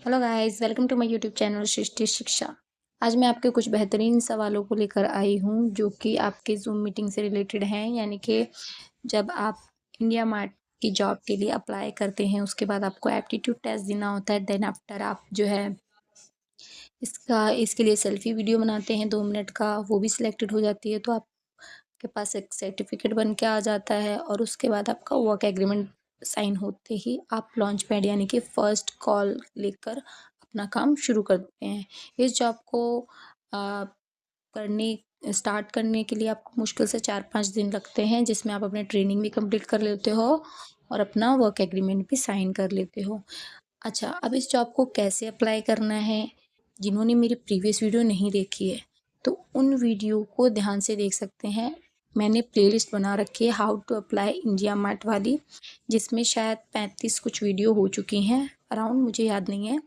Hello guys, welcome to my YouTube channel Srishti Shiksha. आज मैं आपके कुछ बेहतरीन सवालों को लेकर आई हूँ जो कि आपके ज़ूम मीटिंग से रिलेटेड हैं। यानी कि जब आप इंडिया मार्ट की जॉब के लिए अप्लाई करते हैं, उसके बाद आपको एप्टीट्यूड टेस्ट देना होता है। देन आफ्टर आप जो है इसके लिए सेल्फी वीडियो बनाते हैं 2 मिनट का, वो भी सिलेक्टेड हो जाती है तो आपके पास एक सर्टिफिकेट बन के आ जाता है। और उसके बाद आपका वर्क एग्रीमेंट साइन होते ही आप लॉन्च पैड यानी कि फर्स्ट कॉल लेकर अपना काम शुरू करते हैं। इस जॉब को अ, करने स्टार्ट करने के लिए आपको मुश्किल से 4-5 दिन लगते हैं, जिसमें आप अपने ट्रेनिंग भी कंप्लीट कर लेते हो और अपना वर्क एग्रीमेंट भी साइन कर लेते हो। अच्छा, अब इस जॉब को कैसे अप्लाई करना है? जिन्होंने मेरी प्रीवियस वीडियो नहीं देखी है, तो उन वीडियो को ध्यान से देख सकते हैं। मैंने प्लेलिस्ट बना रखी है how to apply IndiaMART वाली, जिसमें शायद 35 कुछ वीडियो हो चुकी हैं अराउंड, मुझे याद नहीं है।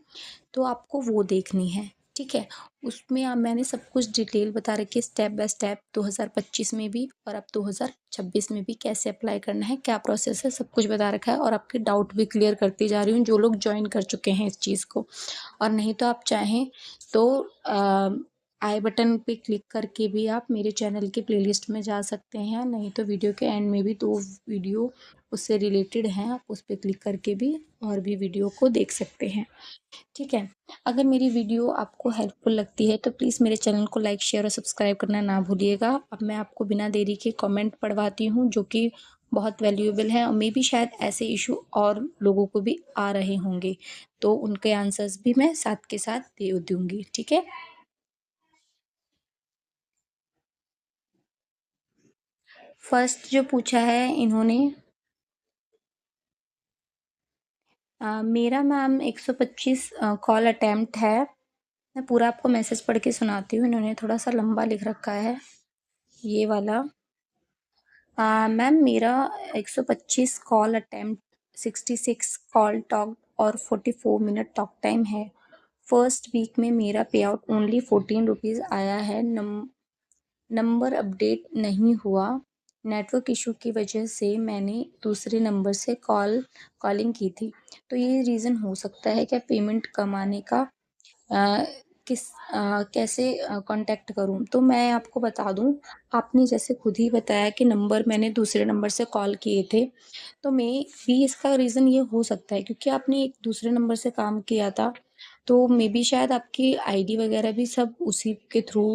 तो आपको वो देखनी है, ठीक है? उसमें मैंने सब कुछ डिटेल बता रखी है स्टेप बाय स्टेप, 2025 में भी और अब 2026 में भी कैसे अप्लाई करना है, क्या प्रोसेस है, सब कुछ बता रखा है। और आपके डाउट भी क्लियर करती जा रही हूँ जो लोग जॉइन कर चुके हैं इस चीज़ को। और नहीं तो आप चाहें तो आई बटन पे क्लिक करके भी आप मेरे चैनल की प्लेलिस्ट में जा सकते हैं, नहीं तो वीडियो के एंड में भी 2 वीडियो उससे रिलेटेड हैं, आप उस पे क्लिक करके भी और भी वीडियो को देख सकते हैं, ठीक है? अगर मेरी वीडियो आपको हेल्पफुल लगती है तो प्लीज़ मेरे चैनल को लाइक, शेयर और सब्सक्राइब करना ना भूलिएगा। अब मैं आपको बिना देरी के कमेंट पढ़वाती हूँ जो कि बहुत वैल्यूएबल है और मे बी शायद ऐसे इशू और लोगों को भी आ रहे होंगे, तो उनके आंसर्स भी मैं साथ के साथ दे दूँगी, ठीक है? फर्स्ट जो पूछा है इन्होंने मेरा मैम 125 कॉल अटेम्प्ट है। मैं पूरा आपको मैसेज पढ़ के सुनाती हूँ, इन्होंने थोड़ा-सा लंबा लिख रखा है, ये वाला। मैम मेरा 125 कॉल अटेम्प्ट, 66 कॉल टॉक और 44 मिनट टॉक टाइम है। फर्स्ट वीक में मेरा पे आउट ओनली 14 रुपीज़ आया है। नंबर अपडेट नहीं हुआ। नेटवर्क इशू की वजह से मैंने दूसरे नंबर से कॉलिंग की थी। तो ये रीज़न हो सकता है क्या पेमेंट कम आने का? अ, कैसे कॉन्टैक्ट करूँ? तो मैं आपको बता दूँ, आपने जैसे खुद ही बताया कि नंबर मैंने दूसरे नंबर से कॉल किए थे, तो मे बी इसका रीज़न ये हो सकता है क्योंकि आपने एक दूसरे नंबर से काम किया था, तो मे बी शायद आपकी आईडी वगैरह भी सब उसी के थ्रू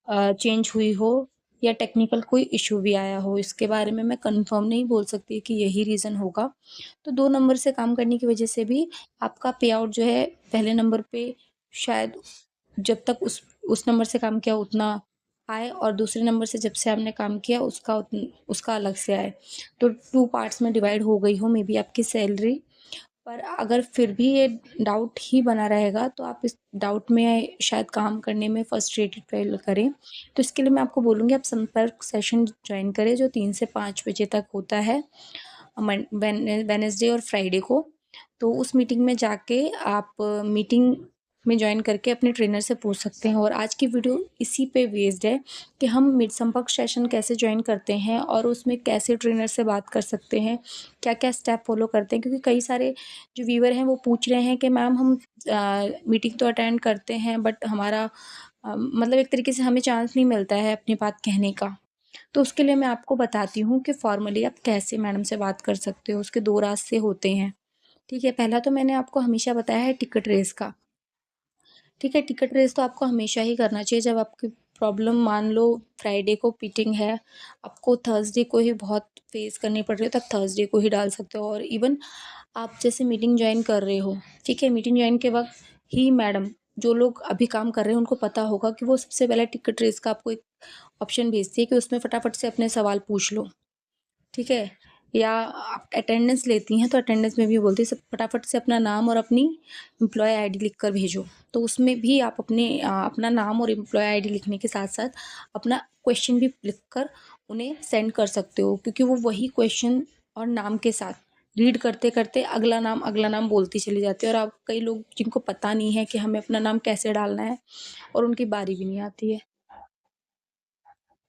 चेंज हुई हो या टेक्निकल कोई इश्यू भी आया हो। इसके बारे में मैं कन्फर्म नहीं बोल सकती कि यही रीज़न होगा। तो 2 नंबर से काम करने की वजह से भी आपका पे आउट जो है पहले नंबर पे शायद जब तक उस नंबर से काम किया उतना आए और दूसरे नंबर से जब से आपने काम किया उसका अलग से आए। तो 2 पार्ट्स में डिवाइड हो गई हो मे बी आपकी सैलरी। पर अगर फिर भी ये डाउट ही बना रहेगा तो आप इस डाउट में शायद काम करने में फ्रस्ट्रेटेड फ़ील करें। तो इसके लिए मैं आपको बोलूँगी आप संपर्क सेशन जॉइन करें जो 3 से 5 बजे तक होता है वेडनेसडे और फ्राइडे को। तो उस मीटिंग में जाके आप मीटिंग में जॉइन करके अपने ट्रेनर से पूछ सकते हैं। और आज की वीडियो इसी पे बेस्ड है कि हम मिड संपर्क सेशन कैसे जॉइन करते हैं और उसमें कैसे ट्रेनर से बात कर सकते हैं, क्या-क्या स्टेप फॉलो करते हैं। क्योंकि कई सारे जो व्यूअर हैं वो पूछ रहे हैं कि मैम हम मीटिंग तो अटेंड करते हैं बट हमारा मतलब एक तरीके से हमें चांस नहीं मिलता है अपनी बात कहने का। तो उसके लिए मैं आपको बताती हूँ कि फॉर्मली आप कैसे मैडम से बात कर सकते हो। उसके 2 रास्ते होते हैं, ठीक है? पहला तो मैंने आपको हमेशा बताया है टिकट रेज़ का, ठीक है? टिकट रेज़ तो आपको हमेशा ही करना चाहिए जब आपकी प्रॉब्लम मान लो फ्राइडे को मीटिंग है, आपको थर्सडे को ही बहुत फेस करनी पड़ रही है, तब थर्सडे को ही डाल सकते हो। और इवन आप जैसे मीटिंग जॉइन कर रहे हो, ठीक है? मीटिंग जॉइन के वक़्त ही मैडम जो लोग अभी काम कर रहे हैं उनको पता होगा कि वो सबसे पहले टिकट रेज़ का आपको एक ऑप्शन भेजती है कि उसमें फटाफट से अपने सवाल पूछ लो। ठीक है? या आप अटेंडेंस लेती हैं तो अटेंडेंस में भी बोलती है सब फटाफट से अपना नाम और अपनी एम्प्लॉयी आईडी लिख कर भेजो। तो उसमें भी आप अपना नाम और एम्प्लॉयी आईडी लिखने के साथ-साथ अपना क्वेश्चन भी लिख कर उन्हें सेंड कर सकते हो क्योंकि वो वही क्वेश्चन और नाम के साथ रीड करते-करते अगला नाम बोलती चली जाती है। और आप कई लोग जिनको पता नहीं है कि हमें अपना नाम कैसे डालना है और उनकी बारी भी नहीं आती है।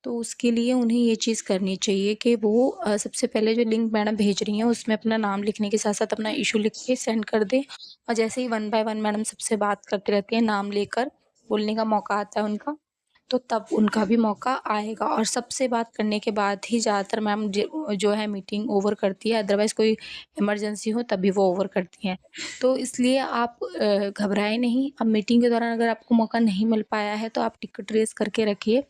तो उसके लिए उन्हें ये चीज़ करनी चाहिए कि वो सबसे पहले जो लिंक मैडम भेज रही हैं उसमें अपना नाम लिखने के साथ-साथ अपना इश्यू लिख के सेंड कर दें, और जैसे ही वन बाय वन मैडम सबसे बात करती रहती हैं, नाम लेकर बोलने का मौका आता है उनका, तो तब उनका भी मौका आएगा, और सबसे बात करने के बाद ही ज़्यादातर मैम जो है मीटिंग ओवर करती है, अदरवाइज़ कोई इमरजेंसी हो तभी वो ओवर करती हैं। तो इसलिए आप घबराएँ नहीं, अब मीटिंग के दौरान अगर आपको मौका नहीं मिल पाया है तो आप टिकट रेज़ करके रखिए,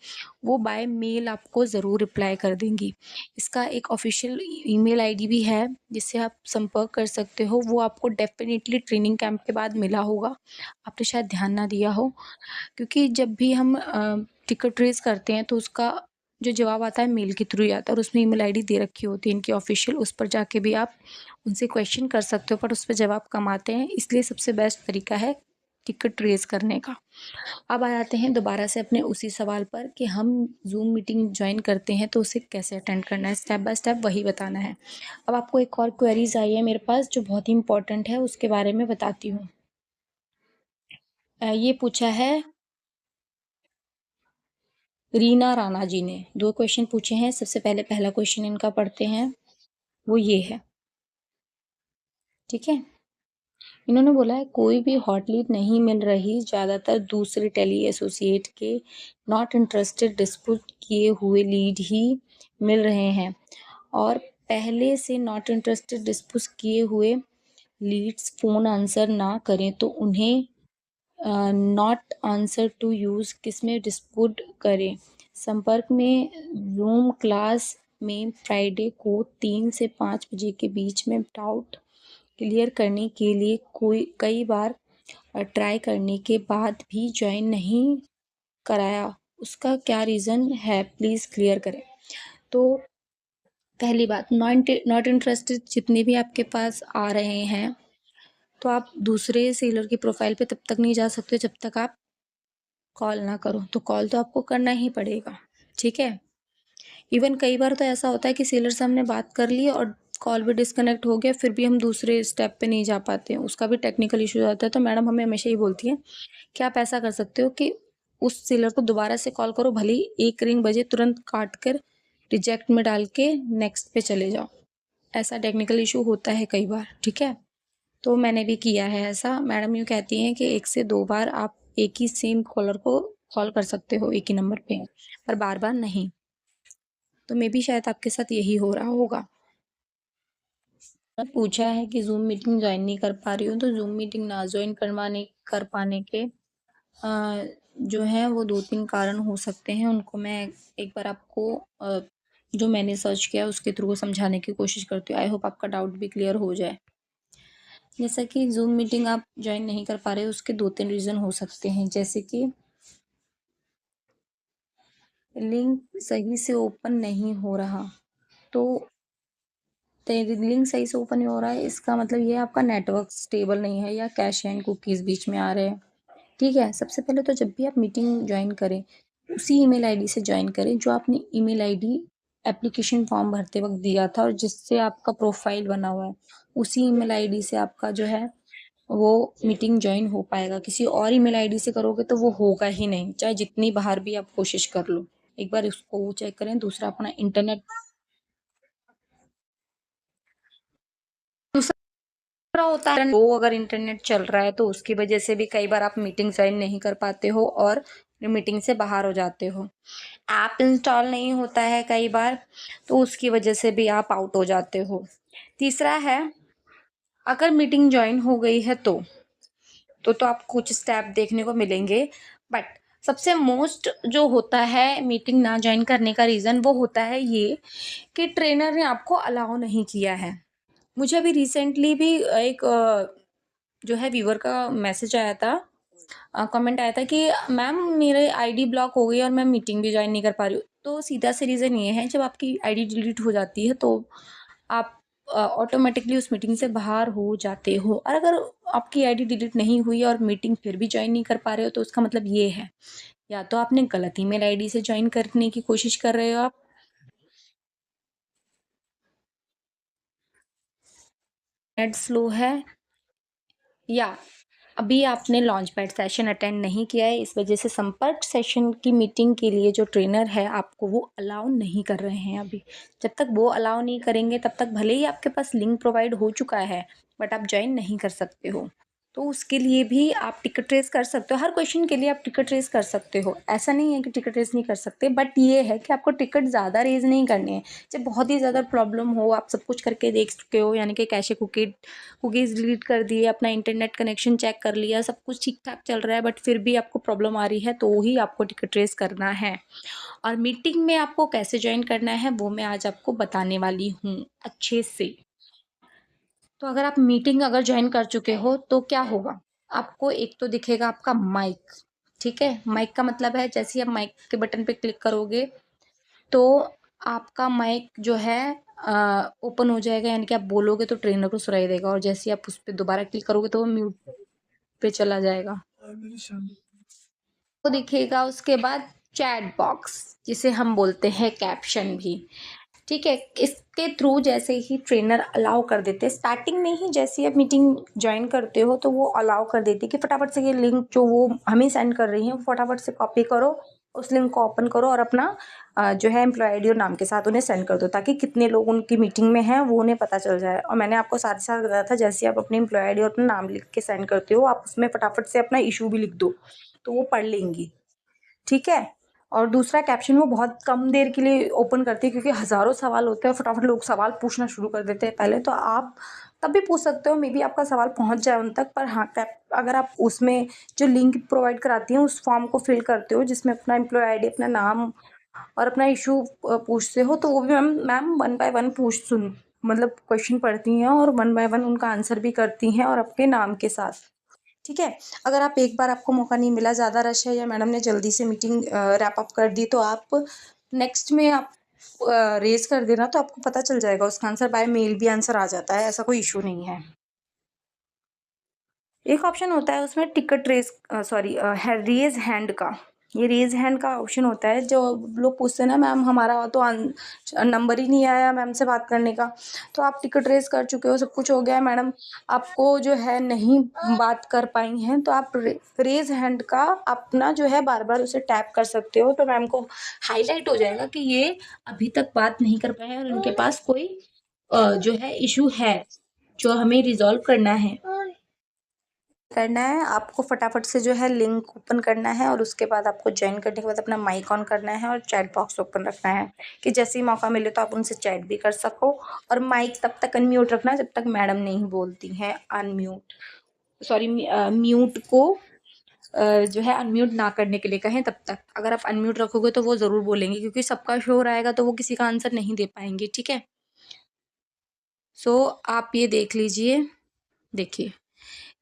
वो बाय मेल आपको ज़रूर रिप्लाई कर देंगी। इसका एक ऑफ़िशियल ईमेल आईडी भी है जिससे आप संपर्क कर सकते हो, वो आपको डेफ़िनिटली ट्रेनिंग कैंप के बाद मिला होगा, आपने शायद ध्यान ना दिया हो। क्योंकि जब भी हम टिकट रेज़ करते हैं तो उसका जो जवाब आता है मेल के थ्रू ही आता है, और उसमें ईमेल आईडी दे रखी होती है इनकी ऑफ़िशियल, उस पर जाके भी आप उनसे क्वेश्चन कर सकते हो, पर उस पे जवाब कम आते हैं, इसलिए सबसे बेस्ट तरीका है टिकट रेज़ करने का। अब आ जाते हैं दोबारा से अपने उसी सवाल पर कि हम ज़ूम मीटिंग जॉइन करते हैं तो उसे कैसे अटेंड करना है, स्टेप बाय स्टेप वही बताना है। अब आपको एक और क्वेरीज़ आई है मेरे पास जो बहुत ही इम्पोर्टेंट है, उसके बारे में बताती हूँ। ये पूछा है रीना राणा जी ने, 2 क्वेश्चन पूछे हैं। सबसे पहले पहला क्वेश्चन इनका पढ़ते हैं, वो ये है, ठीक है? इन्होंने बोला है कोई भी हॉट लीड नहीं मिल रही, ज़्यादातर दूसरे टेली एसोसिएट के नॉट इंटरेस्टेड डिस्प्यूट किए हुए लीड ही मिल रहे हैं, और पहले से नॉट इंटरेस्टेड डिस्प्यूट किए हुए लीड्स फ़ोन आंसर ना करें तो उन्हें नॉट आंसर टू यूज़ किसमें डिस्प्यूट करें। संपर्क में ज़ूम क्लास में फ्राइडे को 3 से 5 बजे के बीच में डाउट क्लियर करने के लिए कोई कई बार ट्राई करने के बाद भी जॉइन नहीं कराया, उसका क्या रीज़न है, प्लीज़ क्लियर करें। तो पहली बात, नॉट इंटरेस्टेड जितने भी आपके पास आ रहे हैं, तो आप दूसरे सेलर की प्रोफ़ाइल पे तब तक नहीं जा सकते जब तक आप कॉल ना करो, तो कॉल तो आपको करना ही पड़ेगा, ठीक है? इवन कई बार तो ऐसा होता है कि सेलर से हमने बात कर ली और कॉल भी डिस्कनेक्ट हो गया, फिर भी हम दूसरे स्टेप पे नहीं जा पाते हैं, उसका भी टेक्निकल इश्यू आता है। तो मैडम हमें हमेशा ये बोलती हैं कि आप ऐसा कर सकते हो कि उस सेलर को दोबारा से कॉल करो, भले ही 1 रिंग बजे तुरंत काट कर रिजेक्ट में डाल के नेक्स्ट पे चले जाओ। ऐसा टेक्निकल इश्यू होता है कई बार, ठीक है? तो मैंने भी किया है ऐसा। मैडम यूँ कहती हैं कि 1 से 2 बार आप एक ही सेम कॉलर को कॉल कर सकते हो एक ही नंबर पे, पर बार-बार नहीं। तो मेबी शायद आपके साथ यही हो रहा होगा। पूछा है कि ज़ूम मीटिंग जॉइन नहीं कर पा रही हूँ, तो ज़ूम मीटिंग ना जॉइन कर पाने के जो है वो 2-3 कारण हो सकते हैं। उनको मैं एक बार आपको जो मैंने सर्च किया उसके थ्रू समझाने की कोशिश करती हूँ। आई होप आपका डाउट भी क्लियर हो जाए। जैसा कि ज़ूम मीटिंग आप जॉइन नहीं कर पा रहे हो, उसके 2-3 रीज़न हो सकते हैं। जैसे कि लिंक सही से ओपन नहीं हो रहा। तो लिंक सही से ओपन नहीं हो रहा है, इसका मतलब ये है आपका नेटवर्क स्टेबल नहीं है या कैश एंड कुकीज़ बीच में आ रहे हैं। ठीक है? सबसे पहले तो जब भी आप मीटिंग जॉइन करें, उसी ईमेल आईडी से जॉइन करें जो आपने ईमेल आईडी एप्लीकेशन फॉर्म भरते वक़्त दिया था और जिससे आपका प्रोफ़ाइल बना हुआ है। उसी ईमेल आईडी से आपका जो है वो मीटिंग जॉइन हो पाएगा। किसी और ईमेल आईडी से करोगे तो वो होगा ही नहीं, चाहे जितनी बार भी आप कोशिश कर लो। एक बार इसको चेक करें। दूसरा अपना इंटरनेट, दूसरा होता है वो अगर इंटरनेट चल रहा है तो उसकी वजह से भी कई बार आप मीटिंग ज्वाइन नहीं कर पाते हो और मीटिंग से बाहर हो जाते हो। ऐप इंस्टॉल नहीं होता है कई बार, तो उसकी वजह से भी आप आउट हो जाते हो। तीसरा है, अगर मीटिंग ज्वाइन हो गई है तो आपको कुछ स्टेप देखने को मिलेंगे, बट सबसे मोस्ट जो होता है मीटिंग ना ज्वाइन करने का रीज़न वो होता है ये कि ट्रेनर ने आपको अलाउ नहीं किया है। मुझे अभी रिसेंटली भी एक जो है व्यूअर का मैसेज आया था, कमेंट आया था कि मैम मेरे आईडी ब्लॉक हो गई और मैं मीटिंग भी ज्वाइन नहीं कर पा रही हूँ। तो सीधा सा रीज़न ये है, जब आपकी आईडी डिलीट हो जाती है तो आप ऑटोमेटिकली उस मीटिंग से बाहर हो जाते हो, और अगर आपकी आईडी डिलीट नहीं हुई और मीटिंग फिर भी ज्वाइन नहीं कर पा रहे हो तो उसका मतलब ये है, या तो आपने गलत ईमेल आईडी से ज्वाइन करने की कोशिश कर रहे हो आप, नेट स्लो है, या अभी आपने लॉन्च पैड सेशन अटेंड नहीं किया है, इस वजह से संपर्क सेशन की मीटिंग के लिए जो ट्रेनर है आपको वो अलाउ नहीं कर रहे हैं अभी। जब तक वो अलाउ नहीं करेंगे तब तक भले ही आपके पास लिंक प्रोवाइड हो चुका है, बट आप जॉइन नहीं कर सकते हो। तो उसके लिए भी आप टिकट रेज़ कर सकते हो, हर क्वेश्चन के लिए आप टिकट रेज़ कर सकते हो। ऐसा नहीं है कि टिकट रेज़ नहीं कर सकते, बट ये है कि आपको टिकट ज़्यादा रेज़ नहीं करने हैं। जब बहुत ही ज़्यादा प्रॉब्लम हो, आप सब कुछ करके देख चुके हो, यानी कि कैशे कुकीज़ डिलीट कर दिए, अपना इंटरनेट कनेक्शन चेक कर लिया, सब कुछ ठीक-ठाक चल रहा है, बट फिर भी आपको प्रॉब्लम आ रही है, तो ही आपको टिकट रेज़ करना है। और मीटिंग में आपको कैसे जॉइन करना है, वो मैं आज आपको बताने वाली हूँ अच्छे से। तो अगर आप मीटिंग अगर जॉइन कर चुके हो तो क्या होगा? आपको एक तो दिखेगा आपका माइक, ठीक है? माइक का मतलब है जैसे ही आप माइक के बटन पे क्लिक करोगे तो आपका माइक जो है ओपन हो जाएगा, यानी कि आप बोलोगे तो ट्रेनर को सुनाई देगा, और जैसे ही आप उस पे दोबारा क्लिक करोगे तो वो म्यूट पे चला जाएगा। तो दिखेगा उसके बाद चैट बॉक्स, जिसे हम बोलते हैं कैप्शन भी। ठीक है, इसके थ्रू जैसे ही ट्रेनर अलाउ कर देते हैं स्टार्टिंग में ही, जैसे ही आप मीटिंग ज्वाइन करते हो तो वो अलाउ कर देती है कि फटाफट से ये लिंक जो वो हमें सेंड कर रही हैं वो फटाफट से कॉपी करो, उस लिंक को ओपन करो और अपना जो है एम्प्लॉय आईडी और नाम के साथ उन्हें सेंड कर दो, ताकि कितने लोग उनकी मीटिंग में हैं वो उन्हें पता चल जाए। और मैंने आपको साथ ही साथ बताया था, जैसे आप अपनी एम्प्लॉय आईडी और अपना नाम लिख के सेंड करते हो, आप उसमें फटाफट से अपना इशू भी लिख दो, तो वो पढ़ लेंगी। ठीक है? और दूसरा कैप्शन वो बहुत कम देर के लिए ओपन करती है, क्योंकि हज़ारों सवाल होते हैं, फटाफट लोग सवाल पूछना शुरू कर देते हैं पहले, तो आप तब भी पूछ सकते हो, मे बी आपका सवाल पहुँच जाए उन तक। पर हाँ, कैप अगर आप उसमें जो लिंक प्रोवाइड कराती हैं उस फॉर्म को फिल करते हो जिसमें अपना एम्प्लॉय आईडी, अपना नाम और अपना इशू पूछते हो, तो वो भी मैम वन बाय वन पूछ सुन मतलब क्वेश्चन पढ़ती हैं और वन बाय वन उनका आंसर भी करती हैं, और आपके नाम के साथ। ठीक है? अगर आप एक बार आपको मौका नहीं मिला, ज़्यादा रश है या मैडम ने जल्दी से मीटिंग रैप अप कर दी, तो आप नेक्स्ट में आप रेज़ कर देना, तो आपको पता चल जाएगा उसका आंसर, बाय मेल भी आंसर आ जाता है, ऐसा कोई इश्यू नहीं है। एक ऑप्शन होता है उसमें टिकट है रेज़ हैंड का। ये रेज़ हैंड का ऑप्शन होता है, जो लोग पूछते हैं ना, मैम हमारा तो नंबर ही नहीं आया मैम से बात करने का। तो आप टिकट रेज़ कर चुके हो, सब कुछ हो गया है, मैडम आपको जो है नहीं बात कर पाई हैं, तो आप रेज़ हैंड का अपना जो है बार-बार उसे टैप कर सकते हो, तो मैम को हाइलाइट हो जाएगा कि ये अभी तक बात नहीं कर पाए हैं और उनके पास कोई जो है इश्यू है, जो हमें रिज़ॉल्व करना है। करना है आपको फटाफट से जो है लिंक ओपन करना है, और उसके बाद आपको ज्वाइन करने के बाद अपना माइक ऑन करना है और चैट बॉक्स ओपन रखना है, कि जैसे ही मौका मिले तो आप उनसे चैट भी कर सको। और माइक तब तक अनम्यूट रखना जब तक मैडम नहीं बोलती हैं अनम्यूट, सॉरी म्यूट को जो है अनम्यूट ना करने के लिए कहें तब तक। अगर आप अनम्यूट रखोगे तो वो ज़रूर बोलेंगे, क्योंकि सबका शोर आएगा तो वो किसी का आंसर नहीं दे पाएंगे। ठीक है? सो आप ये देख लीजिए, देखिए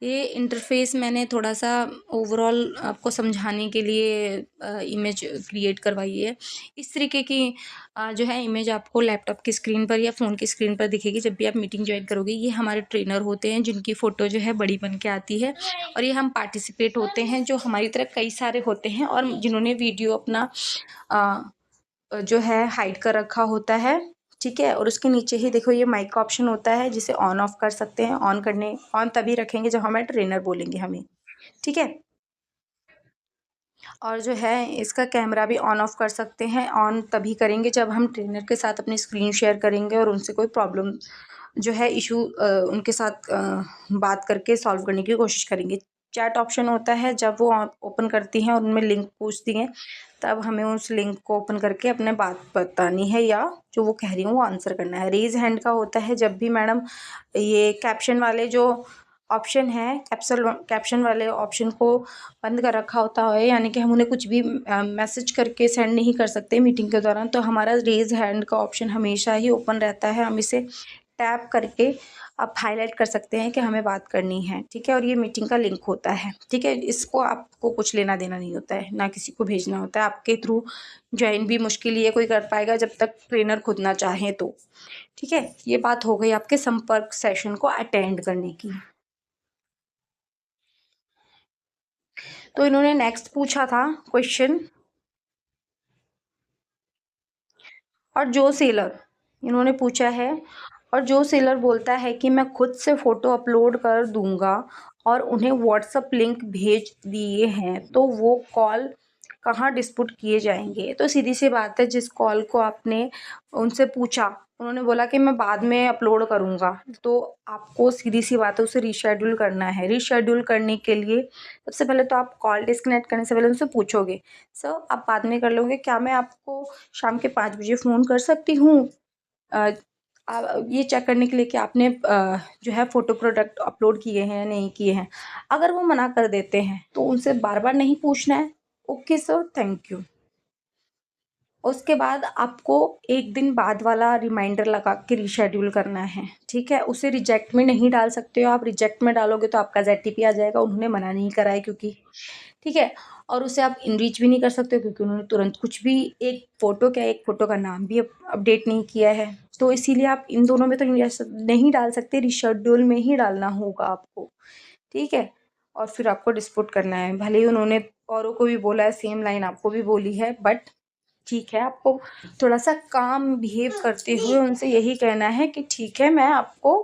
ये इंटरफ़ेस मैंने थोड़ा-सा ओवरऑल आपको समझाने के लिए इमेज क्रिएट करवाई है। इस तरीके की जो है इमेज आपको लैपटॉप की स्क्रीन पर या फ़ोन की स्क्रीन पर दिखेगी जब भी आप मीटिंग जॉइन करोगे। ये हमारे ट्रेनर होते हैं जिनकी फ़ोटो जो है बड़ी बन के आती है, और ये हम पार्टिसिपेट होते हैं जो हमारी तरह कई सारे होते हैं, और जिन्होंने वीडियो अपना अ जो है हाइड कर रखा होता है। ठीक है? और उसके नीचे ही देखो ये माइक का ऑप्शन होता है, जिसे ऑन ऑफ कर सकते हैं। ऑन तभी रखेंगे जब हमें ट्रेनर बोलेंगे हमें। ठीक है? और जो है इसका कैमरा भी ऑन ऑफ कर सकते हैं। ऑन तभी करेंगे जब हम ट्रेनर के साथ अपनी स्क्रीन शेयर करेंगे और उनसे कोई प्रॉब्लम जो है इशू उनके साथ बात करके सॉल्व करने की कोशिश करेंगे। चैट ऑप्शन होता है जब वो ओपन करती हैं और उनमें लिंक पूछती हैं, तब हमें उस लिंक को ओपन करके अपने बात बतानी है, या जो वो कह रही हैं वो आंसर करना है। रेज़ हैंड का होता है जब भी मैडम ये कैप्शन वाले जो ऑप्शन है, कैप्शन वाले ऑप्शन को बंद कर रखा होता है, यानी कि हम उन्हें कुछ भी मैसेज करके सेंड नहीं कर सकते मीटिंग के दौरान, तो हमारा रेज़ हैंड का ऑप्शन हमेशा ही ओपन रहता है। हम इसे टैप करके आप हाइलाइट कर सकते हैं कि हमें बात करनी है। ठीक है? और ये मीटिंग का लिंक होता है। ठीक है? इसको आपको कुछ लेना देना नहीं होता है, ना किसी को भेजना होता है। आपके थ्रू जॉइन भी मुश्किल ही है कोई कर पाएगा जब तक ट्रेनर खुद ना चाहे तो। ठीक है? ये बात हो गई आपके संपर्क सेशन को अटेंड करने की। तो इन्होंने नेक्स्ट पूछा था क्वेश्चन, और जो सेलर इन्होंने पूछा है, और जो सेलर बोलता है कि मैं खुद से फ़ोटो अपलोड कर दूँगा और उन्हें व्हाट्सएप लिंक भेज दिए हैं, तो वो कॉल कहाँ डिस्प्यूट किए जाएँगे? तो सीधी-सी बात है, जिस कॉल को आपने उनसे पूछा, उन्होंने बोला कि मैं बाद में अपलोड करूँगा, तो आपको सीधी-सी बात है उसे रीशेड्यूल करना है। रीशेड्यूल करने के लिए सबसे पहले तो आप कॉल डिस्कनेक्ट करने से पहले उनसे पूछोगे, सर आप बाद में कर लोगे, क्या मैं आपको शाम के 5 बजे फ़ोन कर सकती हूँ? अ, ये चेक करने के लिए कि आपने जो है फ़ोटो प्रोडक्ट अपलोड किए हैं या नहीं किए हैं। अगर वो मना कर देते हैं, तो उनसे बार-बार नहीं पूछना है, ओके सर, थैंक यू। उसके बाद आपको 1 दिन बाद वाला रिमाइंडर लगा के रीशेड्यूल करना है, ठीक है? उसे रिजेक्ट में नहीं डाल सकते हो आप, रिजेक्ट में डालोगे तो आपका ज़ेडटीपी आ जाएगा, उन्होंने मना नहीं करा है क्योंकि, ठीक है? और उसे आप इनरीच भी नहीं कर सकते हो क्योंकि उन्होंने तुरंत कुछ भी, एक फ़ोटो क्या, एक फ़ोटो का नाम भी अपडेट नहीं किया है। तो इसीलिए आप इन दोनों में तो नहीं डाल सकते, रीशेड्यूल में ही डालना होगा आपको, ठीक है? और फिर आपको डिस्प्यूट करना है, भले ही उन्होंने औरों को भी बोला है, सेम लाइन आपको भी बोली है, बट ठीक है, आपको थोड़ा-सा काम बिहेव करते हुए उनसे यही कहना है कि ठीक है, मैं आपको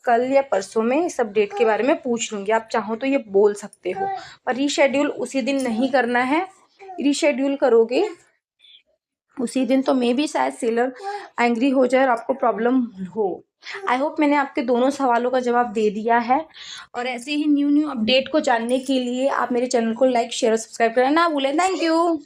कल या परसों में इस अपडेट के बारे में पूछ लूँगी, आप चाहो तो ये बोल सकते हो। पर रीशेड्यूल उसी दिन नहीं करना है, रीशेड्यूल करोगे उसी दिन तो मेबी शायद सेलर एंग्री हो जाए और आपको प्रॉब्लम हो। आई होप मैंने आपके दोनों सवालों का जवाब दे दिया है, और ऐसे ही न्यू अपडेट को जानने के लिए आप मेरे चैनल को लाइक, शेयर और सब्सक्राइब करना ना भूलें। Thank you.